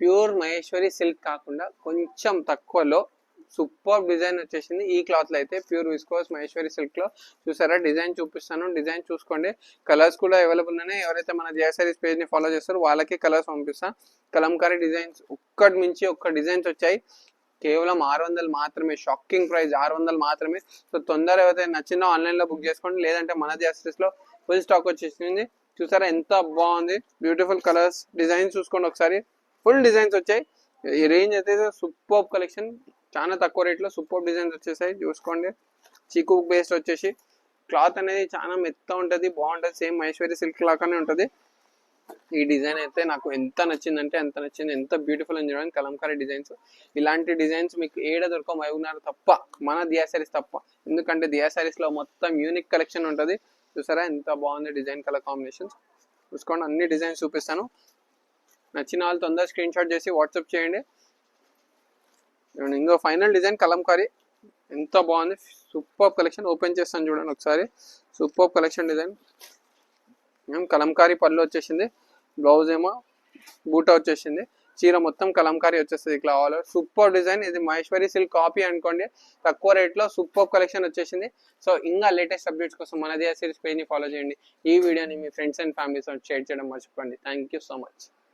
Pure Maheshwari silk కాకుండా కొంచెం తక్కువలో సూపర్ డిజైన్ వచ్చేసింది ఈ క్లాత్ లో అయితే. ప్యూర్ విస్కోస్ మహేశ్వరి సిల్క్ లో చూసారా, డిజైన్ చూపిస్తాను, డిజైన్ చూసుకోండి. కలర్స్ కూడా అవైలబుల్ ఉన్నాయి. ఎవరైతే మన జయ సారీస్ పేజ్ ని ఫాలో చేస్తారో వాళ్ళకి కలర్స్ పంపిస్తా. కలంకారీ డిజైన్స్ ఒక్కటి మించి ఒక్క డిజైన్స్ వచ్చాయి. కేవలం 600 మాత్రమే, షాకింగ్ ప్రైస్ 600 మాత్రమే. సో తొందరగా ఎవరైతే నచ్చిందో ఆన్లైన్ లో బుక్ చేసుకోండి, లేదంటే మన జయ సారీస్ లో ఫుల్ స్టాక్ వచ్చేసింది. చూసారా ఎంత బాగుంది, బ్యూటిఫుల్ కలర్స్, డిజైన్స్ చూసుకోండి ఒకసారి. ఫుల్ డిజైన్స్ వచ్చాయి. ఈ రేంజ్ అయితే సూపర్ కలెక్షన్, చాలా తక్కువ రేట్లో సూపర్ డిజైన్స్ వచ్చేసాయి. చూసుకోండి, చీకు బేస్డ్ వచ్చేసి క్లాత్ అనేది చాలా మెత్త ఉంటుంది, బాగుంటుంది. సేమ్ మహేశ్వరి సిల్క్ లాగానే ఉంటుంది. ఈ డిజైన్ అయితే నాకు ఎంత నచ్చిందంటే ఎంత నచ్చింది, ఎంత బ్యూటిఫుల్ అని చూడండి. కలంకారీ డిజైన్స్, ఇలాంటి డిజైన్స్ మీకు ఏడ దొరకవు మహబూబ్నగర్ తప్ప, మన దియా సారీస్ తప్ప. ఎందుకంటే దియా సారీస్ లో మొత్తం యూనిక్ కలెక్షన్ ఉంటుంది. చూసారా ఎంత బాగుంది డిజైన్ కలర్ కాంబినేషన్స్. చూసుకోండి, అన్ని డిజైన్స్ చూపిస్తాను. నచ్చిన వాళ్ళు తొందరగా స్క్రీన్ షాట్ చేసి వాట్సాప్ చేయండి. ఇంకో ఫైనల్ డిజైన్ కలంకారీ, ఎంత బాగుంది, సూపర్ కలెక్షన్. ఓపెన్ చేస్తాను చూడండి ఒకసారి. సూపర్ కలెక్షన్ డిజైన్, కలంకారీ పళ్ళు వచ్చేసింది, బ్లౌజ్ ఏమో బూటా వచ్చేసింది, చీర మొత్తం కలంకారీ వచ్చేస్తుంది ఇట్లా ఆల్ ఓవర్. సూపర్ డిజైన్, ఇది మహేశ్వరి సిల్క్ కాపీ అనుకోండి, తక్కువ రేట్లో సూపర్ కలెక్షన్ వచ్చేసింది. సో ఇంకా లేటెస్ట్ అప్డేట్స్ కోసం మన దియా సారీస్ పేజ్ని ఫాలో చేయండి. ఈ వీడియోని మీ ఫ్రెండ్స్ అండ్ ఫ్యామిలీస్ షేర్ చేయడం మర్చిపోండి. Thank you so much.